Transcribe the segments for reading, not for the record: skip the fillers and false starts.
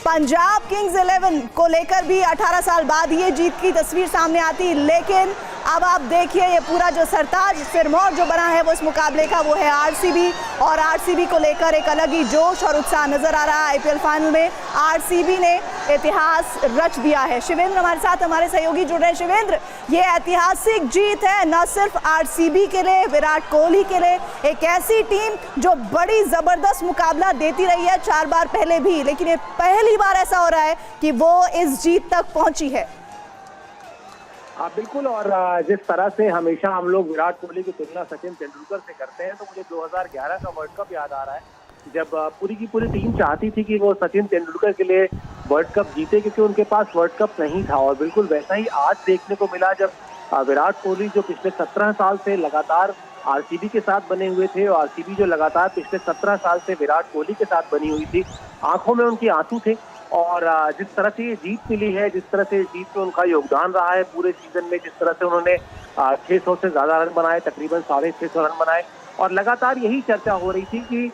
Punjab Kings 11 को लेकर भी 18 साल बाद ये जीत की तस्वीर सामने आती, लेकिन अब आप देखिए ये पूरा जो सरताज सिरमौर जो बना है वो इस मुकाबले का वो है आरसीबी, और आरसीबी को लेकर एक अलग ही जोश और उत्साह नजर आ रहा है। आईपीएल फाइनल में आरसीबी ने इतिहास रच दिया है। शिवेंद्र हमारे साथ, हमारे सहयोगी जुड़ रहे हैं। शिवेंद्र, ये ऐतिहासिक जीत है न सिर्फ आरसीबी के लिए, विराट कोहली के लिए, एक ऐसी टीम जो बड़ी जबरदस्त मुकाबला देती रही है 4 बार पहले भी, लेकिन ये पहली बार ऐसा हो रहा है कि वो इस जीत तक पहुंची है। हाँ बिल्कुल, और जिस तरह से हमेशा हम लोग विराट कोहली की तुलना सचिन तेंदुलकर से करते हैं, तो मुझे 2011 का वर्ल्ड कप याद आ रहा है, जब पूरी की पूरी टीम चाहती थी कि वो सचिन तेंदुलकर के लिए वर्ल्ड कप जीते, क्योंकि उनके पास वर्ल्ड कप नहीं था। और बिल्कुल वैसा ही आज देखने को मिला, जब विराट कोहली जो पिछले 17 साल से लगातार आरसीबी के साथ बने हुए थे, और आरसीबी जो लगातार पिछले 17 साल से विराट कोहली के साथ बनी हुई थी, आंखों में उनके आंसू थे। और जिस तरह से ये जीत मिली है, जिस तरह से जीत में उनका योगदान रहा है पूरे सीजन में, जिस तरह से उन्होंने 600 से ज्यादा रन बनाए, तकरीबन 650 रन बनाए, और लगातार यही चर्चा हो रही थी कि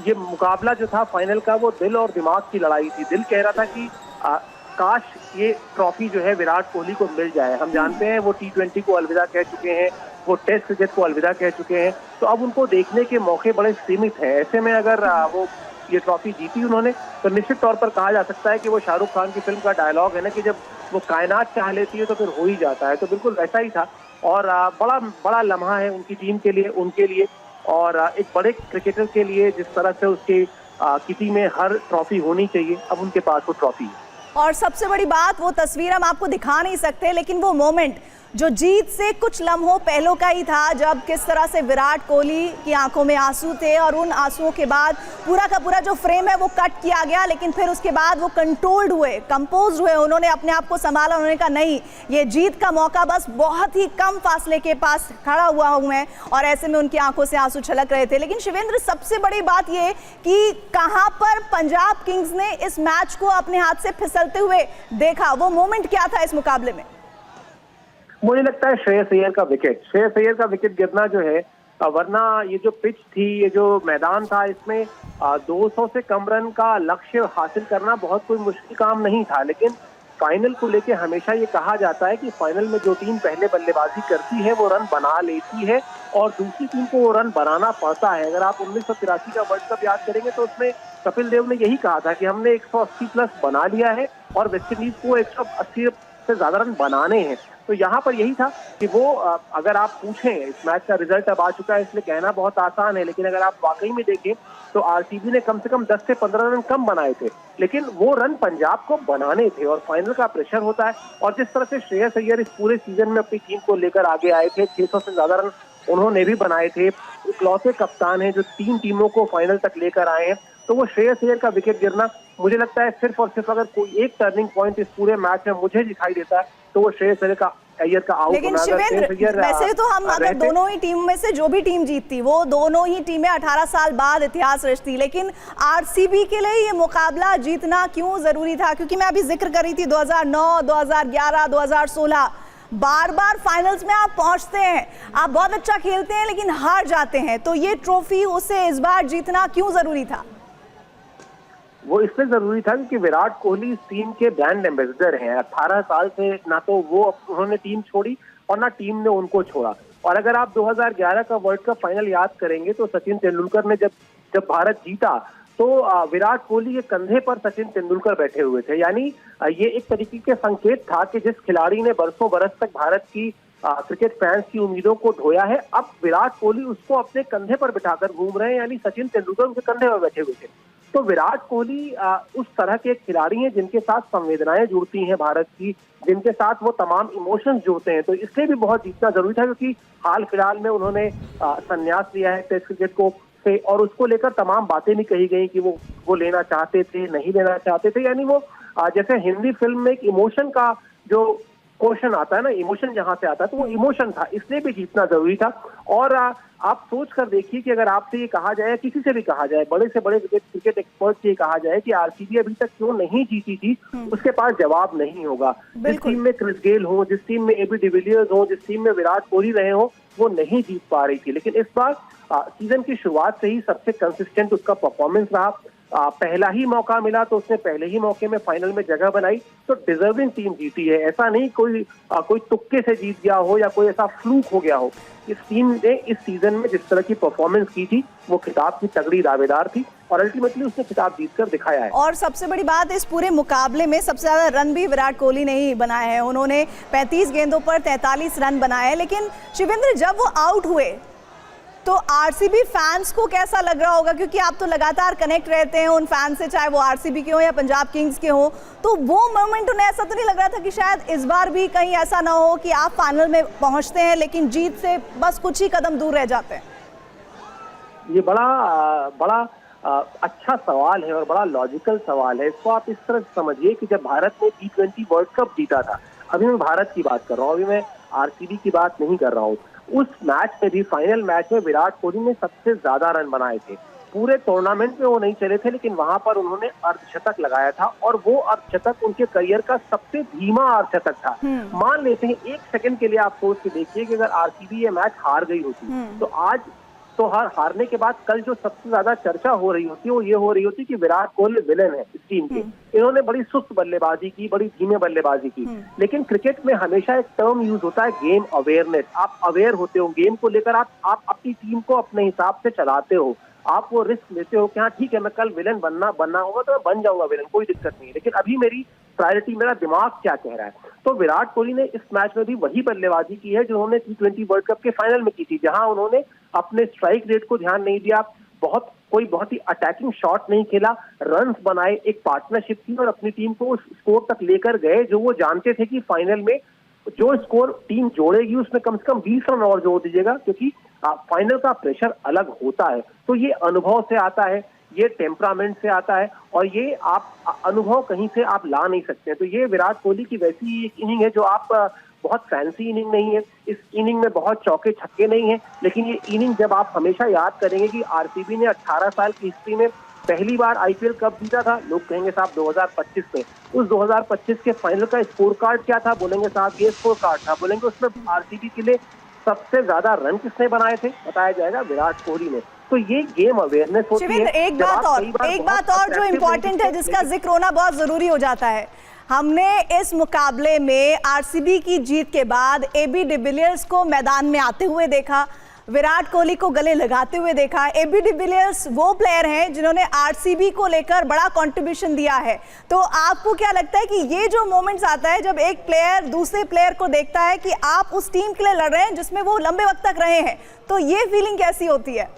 ये मुकाबला जो था फाइनल का, वो दिल और दिमाग की लड़ाई थी। दिल कह रहा था कि काश ये ट्रॉफी जो है विराट कोहली को मिल जाए। हम जानते हैं वो T20 को अलविदा कह चुके हैं, वो टेस्ट क्रिकेट को अलविदा कह चुके हैं, तो अब उनको देखने के मौके बड़े सीमित हैं। ऐसे में अगर वो ये ट्रॉफी जीती उन्होंने, तो निश्चित तौर पर कहा जा सकता है कि वो शाहरुख खान की फिल्म का डायलॉग है ना, कि जब वो कायनात चाह लेती है तो फिर हो ही जाता है। तो बिल्कुल वैसा ही था, और बड़ा बड़ा लम्हा है उनकी टीम के लिए, उनके लिए, और एक बड़े क्रिकेटर के लिए, जिस तरह से उसके किसी में हर ट्रॉफी होनी चाहिए, अब उनके पास वो ट्रॉफी है। और सबसे बड़ी बात, वो तस्वीर हम आपको दिखा नहीं सकते, लेकिन वो मोमेंट जो जीत से कुछ लम्हों पहलों का ही था, जब किस तरह से विराट कोहली की आंखों में आंसू थे, और उन आंसुओं के बाद पूरा का पूरा जो फ्रेम है वो कट किया गया, लेकिन फिर उसके बाद वो कंट्रोल्ड हुए, कंपोज हुए, उन्होंने अपने आप को संभाला। उन्होंने कहा नहीं, ये जीत का मौका बस बहुत ही कम फासले के पास खड़ा हुआ हूं मैं, और ऐसे में उनकी आंखों से आंसू छलक रहे थे। लेकिन शिवेंद्र, सबसे बड़ी बात ये कि कहां पर पंजाब किंग्स ने इस मैच को अपने हाथ से फिसलते हुए देखा, वो मोमेंट क्या था इस मुकाबले में? मुझे लगता है श्रेयस अय्यर का विकेट गिरना जो है, वरना ये जो पिच थी, ये जो मैदान था, इसमें 200 से कम रन का लक्ष्य हासिल करना बहुत कोई मुश्किल काम नहीं था। लेकिन फाइनल को लेके हमेशा ये कहा जाता है कि फाइनल में जो टीम पहले बल्लेबाजी करती है वो रन बना लेती है, और दूसरी टीम को वो रन बनाना पड़ता है। अगर आप 1983 का वर्ल्ड कप याद करेंगे, तो उसमें कपिल देव ने यही कहा था कि हमने 180 प्लस बना लिया है, और वेस्टइंडीज को 180 से ज्यादा रन बनाने हैं। तो यहाँ पर यही था कि वो, अगर आप पूछें, इस मैच का रिजल्ट अब आ चुका है, इसलिए कहना बहुत आसान है, लेकिन अगर आप वाकई में देखें तो आरसीबी ने कम से कम 10 से 15 रन कम बनाए थे, लेकिन वो रन पंजाब को बनाने थे, और फाइनल का प्रेशर होता है। और जिस तरह से श्रेयस अय्यर इस पूरे सीजन में अपनी टीम को लेकर आगे आए थे, 600 से ज्यादा रन उन्होंने भी बनाए थे, इकलौते कप्तान हैं जो 3 टीमों को फाइनल तक लेकर आए हैं, तो वो श्रेयस अय्यर का विकेट गिरना, मुझे लगता है सिर्फ और सिर्फ अगर कोई एक टर्निंग पॉइंट इस पूरे मैच में मुझे दिखाई देता है, तो वो श्रेयस अय्यर का आउट होना। लेकिन शिवेंद्र, वैसे तो हम अगर दोनों ही टीम में से जो भी टीम जीतती, वो दोनों ही टीमें 18 साल बाद इतिहास रचती, लेकिन आरसीबी के लिए ये मुकाबला जीतना क्यों जरूरी था? क्योंकि मैं अभी जिक्र कर रही थी 2009, 2011, 2016, बार बार फाइनल्स में आप पहुंचते हैं, आप बहुत अच्छा खेलते हैं, लेकिन हार जाते हैं, तो ये ट्रॉफी उसे इस बार जीतना क्यों जरूरी था? वो इसलिए जरूरी था क्योंकि विराट कोहली इस टीम के ब्रांड एम्बेसडर हैं। 18 साल से ना तो वो उन्होंने टीम छोड़ी, और ना टीम ने उनको छोड़ा। और अगर आप 2011 का वर्ल्ड कप फाइनल याद करेंगे, तो सचिन तेंदुलकर ने जब भारत जीता, तो विराट कोहली के कंधे पर सचिन तेंदुलकर बैठे हुए थे। यानी ये एक तरीके के संकेत था कि जिस खिलाड़ी ने बरसों बरस तक भारत की क्रिकेट फैंस की उम्मीदों को ढोया है, अब विराट कोहली उसको अपने कंधे पर बिठाकर घूम रहे हैं, यानी सचिन तेंदुलकर उनके कंधे पर बैठे हुए थे। तो विराट कोहली उस तरह के खिलाड़ी हैं जिनके साथ संवेदनाएं जुड़ती हैं भारत की, जिनके साथ वो तमाम इमोशंस जुड़ते हैं। तो इसलिए भी बहुत जीतना जरूरी था, क्योंकि हाल फिलहाल में उन्होंने संन्यास लिया है टेस्ट क्रिकेट को से, और उसको लेकर तमाम बातें भी कही गई कि वो लेना चाहते थे, नहीं लेना चाहते थे। यानी वो जैसे हिंदी फिल्म में एक इमोशन का जो क्वेश्चन आता है ना, इमोशन जहां से आता है, तो वो इमोशन था, इसलिए भी जीतना जरूरी था। और आप सोच कर देखिए कि अगर आपसे ये कहा जाए, किसी से भी कहा जाए, बड़े से बड़े क्रिकेट एक्सपर्ट से ये कहा जाए कि आरसीबी अभी तक क्यों नहीं जीती थी, उसके पास जवाब नहीं होगा। जिस टीम में क्रिस गेल हो, जिस टीम में एबी डिविलियर्स हो, जिस टीम में विराट कोहली रहे हो, वो नहीं जीत पा रही थी। लेकिन इस बार सीजन की शुरुआत से ही सबसे कंसिस्टेंट उसका परफॉर्मेंस रहा। पहला ही मौका मिला तो उसने पहले ही मौके में फाइनल में जगह बनाई, तो डिजर्विंग टीम जीती है। ऐसा नहीं कोई तुक्के से जीत गया हो या कोई ऐसा फ्लूक हो गया हो। इस टीम ने इस सीजन में जिस तरह की परफॉर्मेंस की थी वो खिताब की तगड़ी दावेदार थी और अल्टीमेटली उसने खिताब जीतकर दिखाया है। और सबसे बड़ी बात, इस पूरे मुकाबले में सबसे ज्यादा रन भी विराट कोहली ने ही बनाए हैं। उन्होंने 35 गेंदों पर 43 रन बनाए हैं। लेकिन शिवेंद्र, जब वो आउट हुए तो आरसीबी फैंस को कैसा लग रहा होगा, क्योंकि आप तो लगातार कनेक्ट रहते हैं उन फैंस से, चाहे वो आरसीबी के हो या पंजाब किंग्स के हो, तो वो मोमेंट उन्हें ऐसा तो नहीं लग रहा था कि शायद इस बार भी कहीं ऐसा ना हो कि आप फाइनल में पहुंचते हैं लेकिन जीत से बस कुछ ही कदम दूर रह जाते हैं? ये बड़ा अच्छा सवाल है और बड़ा लॉजिकल सवाल है। इसको आप इस तरह समझिए कि जब भारत ने T20 वर्ल्ड कप जीता था, अभी मैं भारत की बात कर रहा हूँ, अभी मैं आरसीबी की बात नहीं कर रहा हूँ, उस मैच में भी, फाइनल मैच में विराट कोहली ने सबसे ज्यादा रन बनाए थे। पूरे टूर्नामेंट में वो नहीं चले थे लेकिन वहां पर उन्होंने अर्धशतक लगाया था और वो अर्धशतक उनके करियर का सबसे धीमा अर्धशतक था। मान लेते हैं, एक सेकंड के लिए आप सोच के देखिए कि अगर आरसीबी ये मैच हार गई होती तो आज तो हारने के बाद कल जो सबसे ज्यादा चर्चा हो रही होती वो ये हो रही होती कि विराट कोहली विलेन है इस टीम के, इन्होंने बड़ी सुस्त बल्लेबाजी की, बड़ी धीमे बल्लेबाजी की। लेकिन क्रिकेट में हमेशा एक टर्म यूज होता है, गेम अवेयरनेस। आप अवेयर होते हो गेम को लेकर, आप अपनी टीम को अपने हिसाब से चलाते हो, आप वो रिस्क लेते हो कि हाँ ठीक है, मैं कल विलेन बनना होगा तो मैं बन जाऊंगा विलेन, कोई दिक्कत नहीं है, लेकिन अभी मेरी प्रायोरिटी, मेरा दिमाग क्या कह रहा है। तो विराट कोहली ने इस मैच में भी वही बल्लेबाजी की है जो उन्होंने T20 वर्ल्ड कप के फाइनल में की थी, जहां उन्होंने अपने स्ट्राइक रेट को ध्यान नहीं दिया, बहुत ही अटैकिंग शॉट नहीं खेला, रन्स बनाए, एक पार्टनरशिप थी और अपनी टीम को उस स्कोर तक लेकर गए जो वो जानते थे कि फाइनल में जो स्कोर टीम जोड़ेगी उसमें कम से कम 20 रन और जोड़ दीजिएगा, क्योंकि फाइनल का प्रेशर अलग होता है। तो ये अनुभव से आता है, ये टेम्परामेंट से आता है और ये आप अनुभव कहीं से आप ला नहीं सकते। तो ये विराट कोहली की वैसी एक इनिंग है जो आप बहुत फैंसी इनिंग नहीं है, इस इनिंग में बहुत चौके छक्के नहीं है, लेकिन ये इनिंग जब आप हमेशा याद करेंगे कि आरसीबी ने 18 साल की हिस्ट्री में पहली बार आईपीएल कब जीता था, लोग कहेंगे साहब 2025 में। उस 2025 के फाइनल का स्कोर कार्ड क्या था, बोलेंगे साहब ये स्कोर कार्ड था, बोलेंगे उसमें आरसीबी के लिए सबसे ज्यादा रन किसने बनाए थे, बताया जाएगा विराट कोहली ने। तो ये गेम अवेयरनेस होती है। एक बात और जो इम्पोर्टेंट है, जिसका जिक्र होना बहुत जरूरी हो जाता है, हमने इस मुकाबले में आरसीबी की जीत के बाद एबी डिविलियर्स को मैदान में आते हुए देखा, विराट कोहली को गले लगाते हुए देखा। एबी डिविलियर्स वो प्लेयर हैं जिन्होंने आरसीबी को लेकर बड़ा कंट्रीब्यूशन दिया है। तो आपको क्या लगता है कि ये जो मोमेंट्स आता है जब एक प्लेयर दूसरे प्लेयर को देखता है कि आप उस टीम के लिए लड़ रहे हैं जिसमें वो लंबे वक्त तक रहे हैं, तो ये फीलिंग कैसी होती है?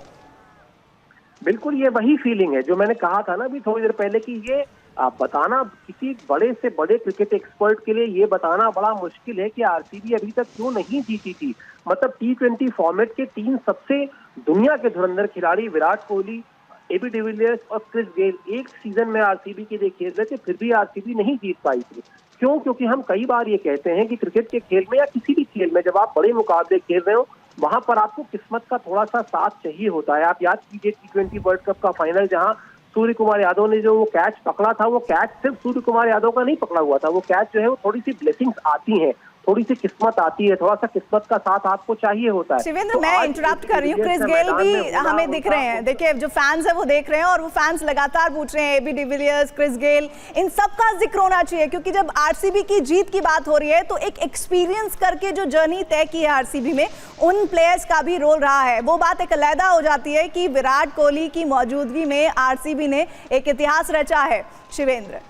बिल्कुल ये वही फीलिंग है जो मैंने कहा था ना अभी थोड़ी देर पहले कि ये बताना किसी बड़े से बड़े क्रिकेट एक्सपर्ट के लिए ये बताना बड़ा मुश्किल है कि आरसीबी अभी तक क्यों नहीं जीती थी। मतलब T20 फॉर्मेट के 3 सबसे दुनिया के धुरंधर खिलाड़ी विराट कोहली, एबी डिविलियर्स और क्रिस गेल एक सीजन में आरसीबी के लिए खेल रहे थे, फिर भी आरसीबी नहीं जीत पाई थी। क्यों? क्योंकि हम कई बार ये कहते हैं कि क्रिकेट के खेल में या किसी भी खेल में जब आप बड़े मुकाबले खेल रहे हो वहां पर आपको किस्मत का थोड़ा सा साथ चाहिए होता है। आप याद कीजिए T20 वर्ल्ड कप का फाइनल, जहां सूर्य कुमार यादव ने जो वो कैच पकड़ा था, वो कैच सिर्फ सूर्य कुमार यादव का नहीं पकड़ा हुआ था, वो कैच जो है वो थोड़ी सी ब्लेसिंग्स आती हैं, थोड़ी सी किस्मत आती है, थोड़ा सा किस्मत का साथ आपको चाहिए होता है। शिवेंद्र, तो मैं इंटरप्ट कर रही हूँ, क्रिस गेल भी हमें दिख रहे हैं, देखिए जो फैंस है वो देख रहे हैं और वो फैंस लगातार पूछ रहे हैं एबी डिविलियर्स, क्रिस गेल, इन सब का जिक्र होना चाहिए, क्योंकि जब आरसीबी की जीत की बात हो रही है तो एक एक्सपीरियंस करके जो जर्नी तय की है आरसीबी में, उन प्लेयर्स का भी रोल रहा है। वो बात एक अलग हो जाती है कि विराट कोहली की मौजूदगी में आरसीबी ने एक इतिहास रचा है। शिवेंद्र,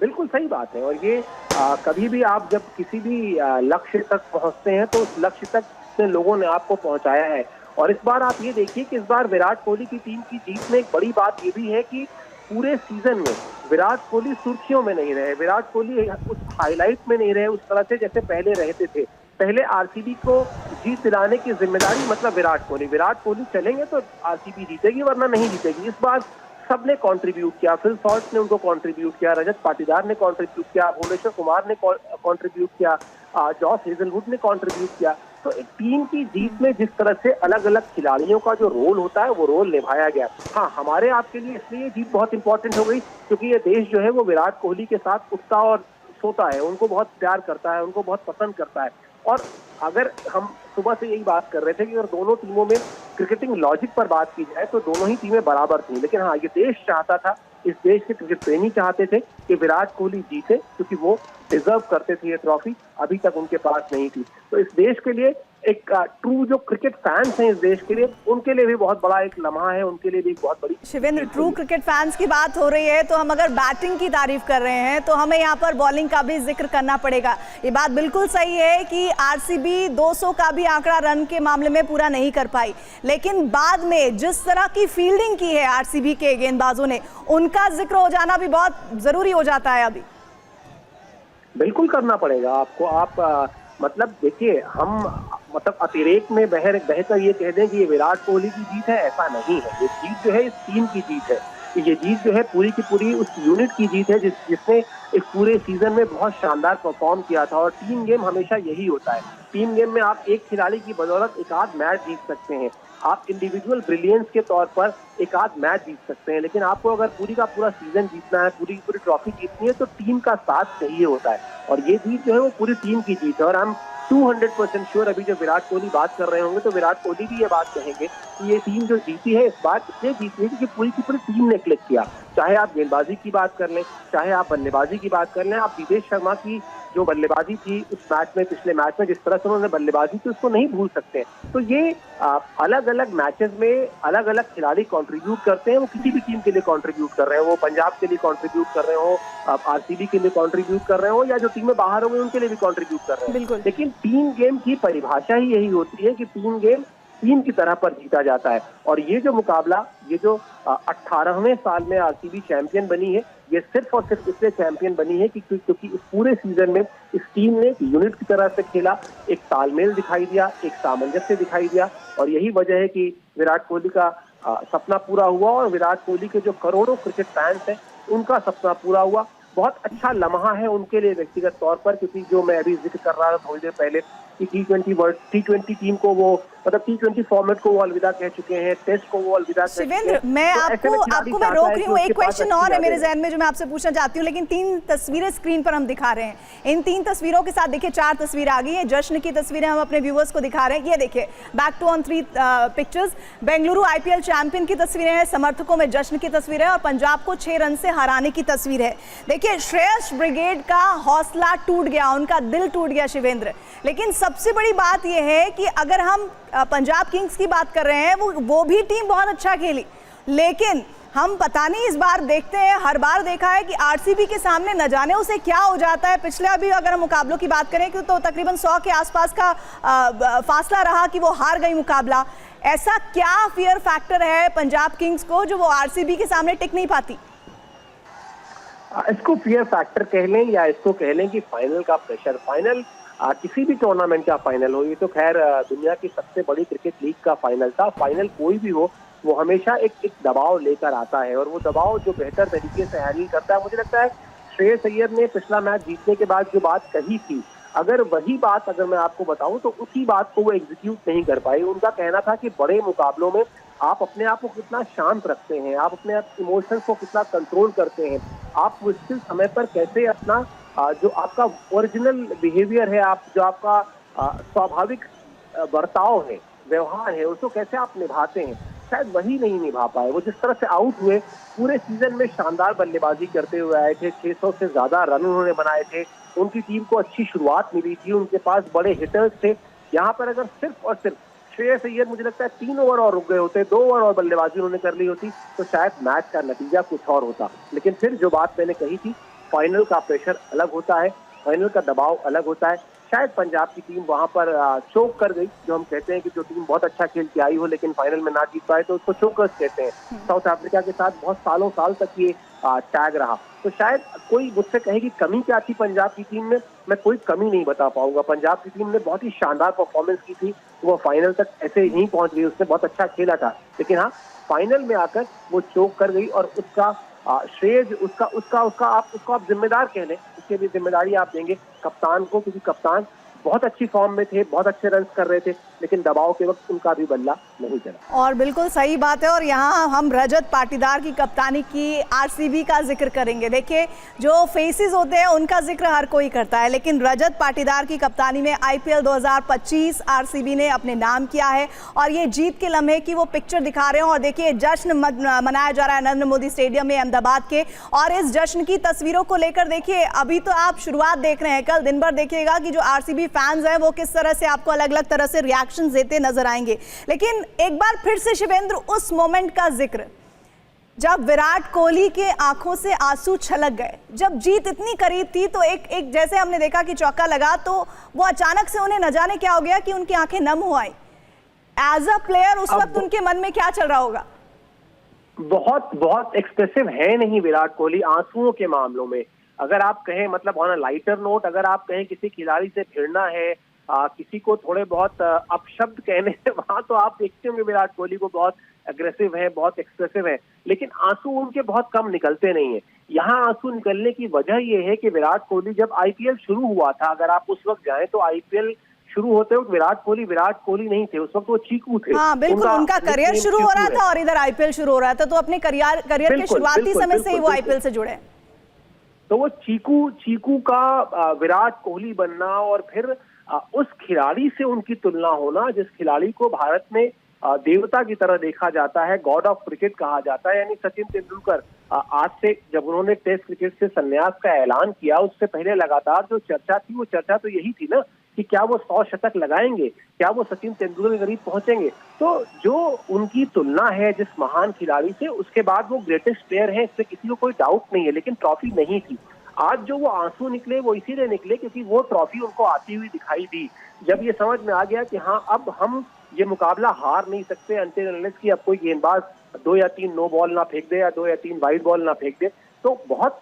बिल्कुल सही बात है। और ये कभी भी आप जब किसी भी लक्ष्य तक पहुंचते हैं तो उस लक्ष्य तक से लोगों ने आपको पहुंचाया है। और इस बार आप ये देखिए कि इस बार विराट कोहली की टीम की जीत में एक बड़ी बात ये भी है कि पूरे सीजन में विराट कोहली सुर्खियों में नहीं रहे, विराट कोहली उस हाईलाइट में नहीं रहे उस तरह से जैसे पहले रहते थे। पहले आरसीबी को जीत दिलाने की जिम्मेदारी मतलब विराट कोहली चलेंगे तो आरसीबी जीतेगी वरना नहीं जीतेगी। इस बार सबने कंट्रीब्यूट किया, फिल सॉल्ट ने उनको कंट्रीब्यूट किया, रजत पाटीदार ने कंट्रीब्यूट किया, भुवनेश्वर कुमार ने कंट्रीब्यूट किया, जॉस हेजलवुड ने कंट्रीब्यूट किया। तो एक टीम की जीत में जिस तरह से अलग अलग खिलाड़ियों का जो रोल होता है वो रोल निभाया गया। हाँ, हमारे आपके लिए इसलिए जीत बहुत इंपॉर्टेंट हो गई क्योंकि ये देश जो है वो विराट कोहली के साथ उठता और सोता है, उनको बहुत प्यार करता है, उनको बहुत पसंद करता है। और अगर हम सुबह से यही बात कर रहे थे कि अगर दोनों टीमों में क्रिकेटिंग लॉजिक पर बात की जाए तो दोनों ही टीमें बराबर थी। लेकिन हाँ, ये देश चाहता था, इस देश के क्रिकेट प्रेमी चाहते थे कि विराट कोहली जीते, क्योंकि वो डिजर्व करते थे ये ट्रॉफी, अभी तक उनके पास नहीं थी। तो इस देश के लिए एक ट्रू जो क्रिकेट फैंस हैं इस देश के लिए, उनके लिए भी बहुत बड़ा एक लम्हा है, उनके लिए भी एक बहुत बड़ी। शिवेंद्र, ट्रू क्रिकेट फैंस की बात हो रही है तो हम अगर बैटिंग की तारीफ कर रहे हैं तो हमें यहाँ पर बॉलिंग का भी जिक्र करना पड़ेगा। ये बात बिल्कुल सही है कि आरसीबी 200 का भी आंकड़ा रन के मामले में पूरा नहीं कर पाई, लेकिन बाद में जिस तरह की फील्डिंग की है आरसीबी के गेंदबाजों ने, उनका जिक्र हो जाना भी बहुत जरूरी हो जाता है अभी। बिल्कुल करना पड़ेगा आपको। आप मतलब देखिए, हम मतलब अतिरेक में बहकर ये कह दें कि ये विराट कोहली की जीत है, ऐसा नहीं है। ये जीत जो है इस टीम की जीत है। ये जीत जो है पूरी की पूरी उस यूनिट की जीत है जिसने इस पूरे सीजन में बहुत शानदार परफॉर्म किया था। और टीम गेम हमेशा यही होता है। टीम गेम में आप एक खिलाड़ी की बदौलत एक आध मैच जीत सकते हैं, आप इंडिविजुअल ब्रिलियंस के तौर पर एक आध मैच जीत सकते हैं, लेकिन आपको अगर पूरी का पूरा सीजन जीतना है, पूरी की पूरी ट्रॉफी जीतनी है, तो टीम का साथ चाहिए होता है। और ये जीत जो है वो पूरी टीम की जीत है। और हम 200% श्योर, अभी जब विराट कोहली बात कर रहे होंगे तो विराट कोहली भी ये बात कहेंगे कि ये टीम जो जीती है, इस बार इसलिए जीती है क्योंकि पूरी की पूरी टीम ने क्लिक किया। चाहे आप गेंदबाजी की बात कर लें, चाहे आप बल्लेबाजी की बात कर लें, आप दिनेश शर्मा की जो बल्लेबाजी थी उस मैच में, पिछले मैच में जिस तरह से उन्होंने बल्लेबाजी की, उसको नहीं भूल सकते। तो ये अलग अलग मैचेस में अलग अलग खिलाड़ी कंट्रीब्यूट करते हैं। वो किसी भी टीम के लिए कंट्रीब्यूट कर रहे हो, वो पंजाब के लिए कंट्रीब्यूट कर रहे हो, आरसीबी के लिए कंट्रीब्यूट कर रहे हो, या जो टीमें बाहर होंगे उनके लिए भी कंट्रीब्यूट कर रहे हैं। लेकिन टीम गेम की परिभाषा ही यही होती है कि टीम गेम टीम की तरह पर जीता जाता है। और ये जो मुकाबला, ये जो 18वें साल में आरसीबी चैंपियन बनी है, ये सिर्फ और सिर्फ इसलिए चैंपियन बनी है क्योंकि इस पूरे सीजन में इस टीम ने यूनिट की तरह से खेला, एक तालमेल दिखाई दिया, एक सामंजस्य दिखाई दिया। और यही वजह है कि विराट कोहली का सपना पूरा हुआ, और विराट कोहली के जो करोड़ों क्रिकेट फैंस हैं उनका सपना पूरा हुआ। बहुत अच्छा लम्हा है उनके लिए व्यक्तिगत तौर पर, क्योंकि जो मैं अभी जिक्र कर रहा था थोड़ी देर पहले कि T20 टीम को वो, मतलब T20 फॉर्मेट को वो अलविदा कह चुके हैं, टेस्ट को वो अलविदा कह चुके हैं। शिवेंद्र, मैं आपको मैं रोक रही हूँ, एक क्वेश्चन और है मेरे जहन में जो मैं आपसे पूछना चाहती हूँ, लेकिन 3 तस्वीरें स्क्रीन पर हम दिखा रहे हैं। इन 3 तस्वीरों के साथ देखिए 4 तस्वीरें आ गई है, जश्न की तस्वीरें हम अपने व्यूअर्स को दिखा रहे हैं। ये देखिए back to on 3 pictures, Bengaluru IPL champion की तस्वीरें हैं, समर्थकों में जश्न की तस्वीर है, और पंजाब को 6 रन से हराने की तस्वीर है। देखिए श्रेयस ब्रिगेड का हौसला टूट गया, उनका दिल टूट गया शिवेंद्र। लेकिन सबसे बड़ी बात यह है कि अगर हम पंजाब किंग्स की बात कर रहे हैं, वो भी टीम बहुत अच्छा खेली, लेकिन हम पता नहीं इस बार देखते हैं, हर बार देखा है कि आरसीबी के सामने न जाने उसे क्या हो जाता है। पिछले अभी अगर हम मुकाबलों की बात करें तो तकरीबन 100 के आसपास का फासला रहा कि वो हार गई मुकाबला। ऐसा क्या फियर फैक्टर है पंजाब किंग्स को जो वो आरसीबी के सामने टिक नहीं पाती? इसको फियर फैक्टर कह लें या इसको कह लें कि फाइनल का प्रेशर। फाइनल किसी भी टूर्नामेंट का फाइनल हो, ये तो खैर दुनिया की सबसे बड़ी क्रिकेट लीग का फाइनल था। फाइनल कोई भी हो, वो हमेशा एक दबाव लेकर आता है, और वो दबाव जो बेहतर तरीके से हैंडल करता है। मुझे लगता है श्रेयस अय्यर ने पिछला मैच जीतने के बाद जो बात कही थी, अगर वही बात अगर मैं आपको बताऊं तो उसी बात को वो एग्जीक्यूट नहीं कर पाए। उनका कहना था कि बड़े मुकाबलों में आप अपने आप को कितना शांत रखते हैं, आप अपने आप इमोशंस को कितना कंट्रोल करते हैं, आप मुश्किल समय पर कैसे अपना जो आपका ओरिजिनल बिहेवियर है, आप जो आपका स्वाभाविक बर्ताव है, व्यवहार है, उसको कैसे आप निभाते हैं, शायद वही नहीं निभा पाए। वो जिस तरह से आउट हुए, पूरे सीजन में शानदार बल्लेबाजी करते हुए आए थे, 600 से ज्यादा रन उन्होंने बनाए थे, उनकी टीम को अच्छी शुरुआत मिली थी, उनके पास बड़े हिटर्स थे। यहाँ पर अगर सिर्फ और सिर्फ श्रेयस अय्यर, मुझे लगता है 3 ओवर और रुक गए होते, 2 ओवर और बल्लेबाजी उन्होंने कर ली होती, तो शायद मैच का नतीजा कुछ और होता। लेकिन फिर जो बात मैंने कही थी, फाइनल का प्रेशर अलग होता है, फाइनल का दबाव अलग होता है। शायद पंजाब की टीम वहां पर चोक कर गई, जो हम कहते हैं कि जो टीम बहुत अच्छा खेल के आई हो लेकिन फाइनल में ना जीत पाए तो उसको चोकर्स कहते हैं। साउथ अफ्रीका के साथ बहुत साल तक ये टैग रहा। तो शायद कोई मुझसे कहे कि कमी क्या थी पंजाब की टीम में, मैं कोई कमी नहीं बता पाऊंगा। पंजाब की टीम ने बहुत ही शानदार परफॉर्मेंस की थी, वो फाइनल तक ऐसे ही पहुंच गई, उसने बहुत अच्छा खेला था, लेकिन हाँ फाइनल में आकर वो चोक कर गई। और उसका श्रेय उसका आप जिम्मेदार कह लें, उसके लिए जिम्मेदारी आप देंगे कप्तान को, क्योंकि कप्तान बहुत अच्छी फॉर्म में थे, बहुत अच्छे रन कर रहे थे, लेकिन दबाव के वक्त उनका भी बल्ला नहीं चला। और बिल्कुल सही बात है। और यहाँ हम रजत पाटीदार की कप्तानी की आरसीबी का जिक्र करेंगे। देखिए, जो फेसेस होते हैं उनका जिक्र हर कोई करता है, लेकिन रजत पाटीदार की कप्तानी में आईपीएल 2025 आरसीबी ने अपने नाम किया है और ये जीत के लम्हे की वो पिक्चर दिखा रहे हैं। और देखिए, जश्न मनाया जा रहा है नरेंद्र मोदी स्टेडियम में अहमदाबाद के, और इस जश्न की तस्वीरों को लेकर देखिए, अभी तो आप शुरुआत देख रहे हैं, कल दिन भर देखिएगा कि जो आरसीबी फैंस हैं वो किस तरह से आपको अलग अलग तरह से रिएक्शन देते नजर आएंगे। लेकिन एक बार फिर से शिवेंद्र, उस मोमेंट का जिक्र जब विराट कोहली के आंखों से आंसू छलक गए, जब जीत इतनी करीब थी, तो एक जैसे हमने देखा कि चौका लगा तो वो अचानक से उन्हें न जाने क्या हो गया कि उनकी आंखें नम हो आई। एज अ प्लेयर उस वक्त उनके मन में क्या चल रहा होगा? बहुत बहुत एक्सप्रेसिव है नहीं विराट कोहली आंसुओं के मामलों में। अगर आप कहें, मतलब ऑन अ लाइटर नोट, अगर आप कहें किसी खिलाड़ी से भिड़ना है, किसी को थोड़े बहुत अपशब्द कहने हैं, वहां तो आप देखते होंगे विराट कोहली को बहुत अग्रेसिव है, बहुत एक्सप्रेसिव है, लेकिन आंसू उनके बहुत कम निकलते नहीं है। यहाँ आंसू निकलने की वजह यह है कि विराट कोहली जब आईपीएल शुरू हुआ था, अगर आप उस वक्त जाएं तो आईपीएल शुरू होते वक्त विराट कोहली नहीं थे, उस वक्त वो चीकू थे। हाँ बिल्कुल, उनका करियर शुरू हो रहा था और इधर आईपीएल शुरू हो रहा था, तो अपने करियर के शुरुआती समय से ही वो आईपीएल से जुड़े। तो वो चीकू का विराट कोहली बनना और फिर उस खिलाड़ी से उनकी तुलना होना, जिस खिलाड़ी को भारत में देवता की तरह देखा जाता है, गॉड ऑफ क्रिकेट कहा जाता है, यानी सचिन तेंदुलकर। आज से जब उन्होंने टेस्ट क्रिकेट से संन्यास का ऐलान किया, उससे पहले लगातार जो चर्चा थी, वो चर्चा तो यही थी ना कि क्या वो 100 शतक लगाएंगे, क्या वो सचिन तेंदुलकर के करीब पहुंचेंगे। तो जो उनकी तुलना है जिस महान खिलाड़ी से, उसके बाद वो ग्रेटेस्ट प्लेयर है, इससे किसी को कोई डाउट नहीं है, लेकिन ट्रॉफी नहीं थी। आज जो वो आंसू निकले वो इसीलिए निकले क्योंकि वो ट्रॉफी उनको आती हुई दिखाई दी, जब ये समझ में आ गया कि हाँ, अब हम ये मुकाबला हार नहीं सकते अनटिल अनलेस कि अब कोई गेंदबाज 2 या 3 नो बॉल ना फेंक दे या 2 या 3 वाइड बॉल ना फेंक दे। तो बहुत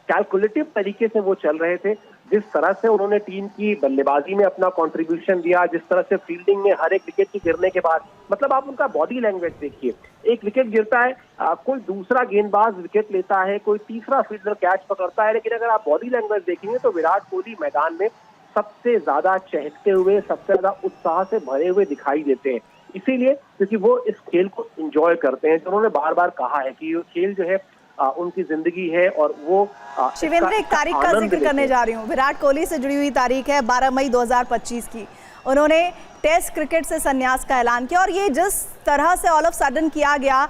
कैलकुलेटिव तरीके से वो चल रहे थे। जिस तरह से उन्होंने टीम की बल्लेबाजी में अपना कंट्रीब्यूशन दिया, जिस तरह से फील्डिंग में हर एक विकेट की गिरने के बाद, मतलब आप उनका बॉडी लैंग्वेज देखिए, एक विकेट गिरता है, कोई दूसरा गेंदबाज विकेट लेता है, कोई तीसरा फील्डर कैच पकड़ता है, लेकिन अगर आप बॉडी लैंग्वेज देखेंगे तो विराट कोहली मैदान में सबसे ज्यादा चहकते हुए, सबसे ज्यादा उत्साह से भरे हुए दिखाई देते हैं। इसीलिए क्योंकि वो इस खेल को एंजॉय करते हैं, जो उन्होंने बार बार कहा है कि ये खेल जो है उनकी जिंदगी है और वो शिवेंद्र, एक तारीख का जिक्र करने जा रही हूँ, विराट कोहली से जुड़ी हुई तारीख है 12 मई 2025 की। उन्होंने टेस्ट क्रिकेट से संन्यास का ऐलान किया और ये जिस तरह से ऑल ऑफ सडन किया गया,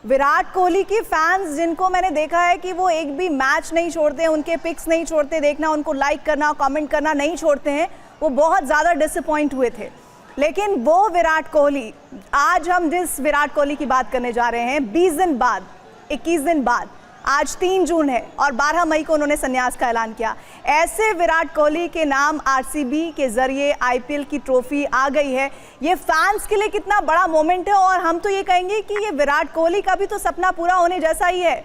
विराट कोहली की फैंस जिनको मैंने देखा है कि वो एक भी मैच नहीं छोड़ते, उनके पिक्स नहीं छोड़ते देखना, उनको लाइक करना, कमेंट करना नहीं छोड़ते हैं, वो बहुत ज़्यादा डिसअपॉइंट हुए थे। लेकिन वो विराट कोहली, आज हम जिस विराट कोहली की बात करने जा रहे हैं, 20 दिन बाद, 21 दिन बाद, आज 3 जून है और 12 मई को उन्होंने संन्यास का ऐलान किया। ऐसे विराट कोहली के नाम आरसीबी के जरिए आईपीएल की ट्रॉफी आ गई है। ये फैंस के लिए कितना बड़ा मोमेंट है और हम तो ये कहेंगे कि ये विराट कोहली का भी तो सपना पूरा होने जैसा ही है।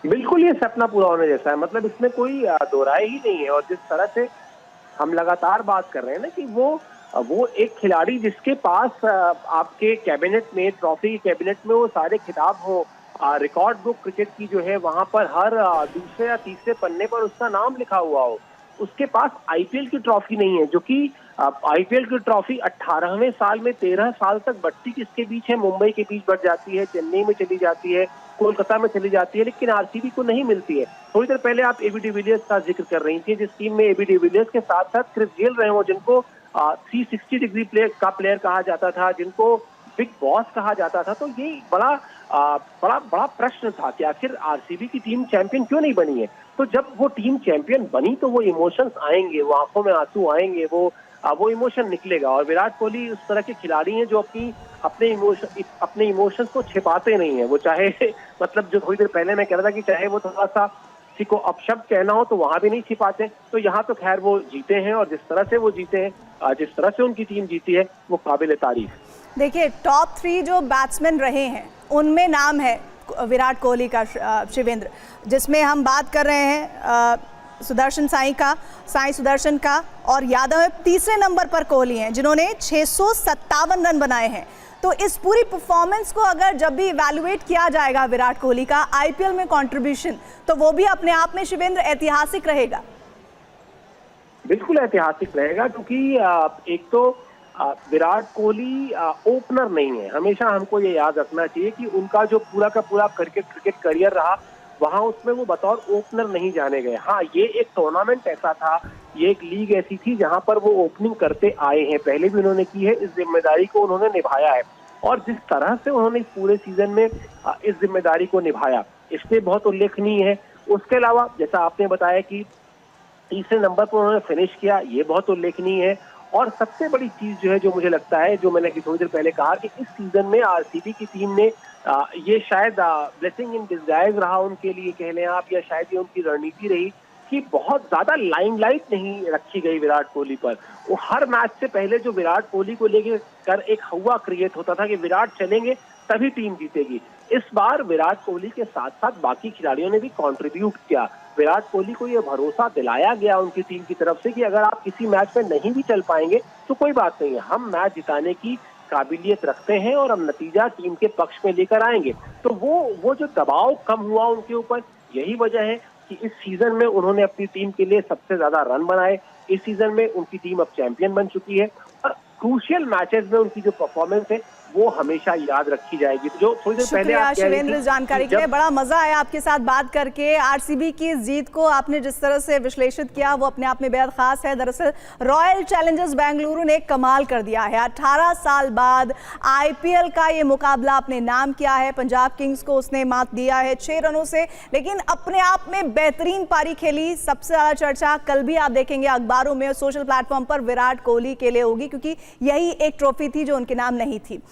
बिल्कुल, ये सपना पूरा होने जैसा है, मतलब इसमें कोई दो राय ही नहीं है। और जिस तरह से हम लगातार बात कर रहे हैं ना कि वो एक खिलाड़ी जिसके पास आपके कैबिनेट में, ट्रॉफी के कैबिनेट में वो सारे खिताब हो, रिकॉर्ड बुक क्रिकेट की जो है वहां पर हर दूसरे या तीसरे पन्ने पर उसका नाम लिखा हुआ हो, उसके पास आईपीएल की ट्रॉफी नहीं है, जो कि आईपीएल की ट्रॉफी 18वें साल में 13 साल तक बढ़ती किसके बीच है, मुंबई के बीच बढ़ जाती है, चेन्नई में चली जाती है, कोलकाता में चली जाती है, लेकिन आरसीबी को नहीं मिलती है। थोड़ी देर पहले आप एबी डिविलियर्स का जिक्र कर रही थी, जिस टीम में एबी डिविलियर्स के साथ साथ क्रिस गेल रहे हो, जिनको 360 डिग्री प्लेयर कहा जाता था, जिनको बिग बॉस कहा जाता था। तो ये बड़ा प्रश्न था कि आखिर आरसीबी की टीम चैंपियन क्यों नहीं बनी है। तो जब वो टीम चैंपियन बनी तो वो इमोशंस आएंगे, वो आंखों में आंसू आएंगे, वो इमोशन निकलेगा। और विराट कोहली उस तरह के खिलाड़ी हैं जो अपने इमोशंस को छिपाते नहीं है। वो चाहे मतलब जो थोड़ी देर पहले मैं कह रहा था कि चाहे वो थोड़ा सा किसी को अपशब्द कहना हो तो वहां भी नहीं छिपाते। तो यहाँ तो खैर वो जीते हैं और जिस तरह से वो जीते हैं, जिस तरह से उनकी टीम जीती है, वो काबिल तारीफ। देखिए, टॉप 3 जो बैट्समैन रहे हैं उनमें नाम है विराट कोहली का, शिवेंद्र, जिसमें हम बात कर रहे हैं साई सुदर्शन का और यादव है। तीसरे नंबर पर कोहली हैं जिन्होंने 657 रन बनाए हैं। तो इस पूरी परफॉर्मेंस को अगर जब भी इवैल्यूएट किया जाएगा विराट कोहली का आईपीएल में कंट्रीब्यूशन, तो वो भी अपने आप में शिवेंद्र ऐतिहासिक रहेगा। बिल्कुल ऐतिहासिक रहेगा, क्योंकि एक तो विराट कोहली ओपनर नहीं है। हमेशा हमको ये याद रखना चाहिए कि उनका जो पूरा का पूरा क्रिकेट करियर रहा, वहां उसमें वो बतौर ओपनर नहीं जाने गए। हाँ, ये एक टूर्नामेंट ऐसा था, ये एक लीग ऐसी थी जहां पर वो ओपनिंग करते आए हैं, पहले भी उन्होंने की है, इस जिम्मेदारी को उन्होंने निभाया है। और जिस तरह से उन्होंने इस पूरे सीजन में इस जिम्मेदारी को निभाया, इससे बहुत उल्लेखनीय है। उसके अलावा जैसा आपने बताया कि तीसरे नंबर पर उन्होंने फिनिश किया, ये बहुत उल्लेखनीय है। और सबसे बड़ी चीज जो है, जो मुझे लगता है, जो मैंने थोड़ी देर पहले कहा कि इस सीजन में आरसीबी की टीम ने ये शायद ब्लेसिंग इन डिस्गाइज रहा उनके लिए, कह लें आप, या शायद ये उनकी रणनीति रही कि बहुत ज्यादा लाइमलाइट नहीं रखी गई विराट कोहली पर। वो हर मैच से पहले जो विराट कोहली को लेकर एक हवा क्रिएट होता था कि विराट चलेंगे तभी टीम जीतेगी। इस बार विराट कोहली के साथ साथ बाकी खिलाड़ियों ने भी कंट्रीब्यूट किया। विराट कोहली को यह भरोसा दिलाया गया उनकी टीम की तरफ से कि अगर आप किसी मैच में नहीं भी चल पाएंगे तो कोई बात नहीं है, हम मैच जिताने की काबिलियत रखते हैं और हम नतीजा टीम के पक्ष में लेकर आएंगे। तो वो जो दबाव कम हुआ उनके ऊपर, यही वजह है कि इस सीजन में उन्होंने अपनी टीम के लिए सबसे ज्यादा रन बनाए। इस सीजन में उनकी टीम अब चैंपियन बन चुकी है और क्रूशियल मैचेस में उनकी जो परफॉर्मेंस है वो हमेशा याद रखी जाएगी। जो थोड़ी देर पहले आप कह रही थी, शिवेंद्र, जानकारी के लिए बड़ा मजा आया आपके साथ बात करके। आरसीबी की इस जीत को आपने जिस तरह से विश्लेषित किया वो अपने आप में बेहद खास है। दरअसल रॉयल चैलेंजर्स बेंगलुरु ने कमाल कर दिया है। 18 साल बाद आईपीएल का ये मुकाबला अपने नाम किया है। पंजाब किंग्स को उसने मात दिया है 6 रनों से, लेकिन अपने आप में बेहतरीन पारी खेली। सबसे ज्यादा चर्चा कल भी आप देखेंगे अखबारों में और सोशल प्लेटफॉर्म पर विराट कोहली के लिए होगी, क्योंकि यही एक ट्रॉफी थी जो उनके नाम नहीं थी।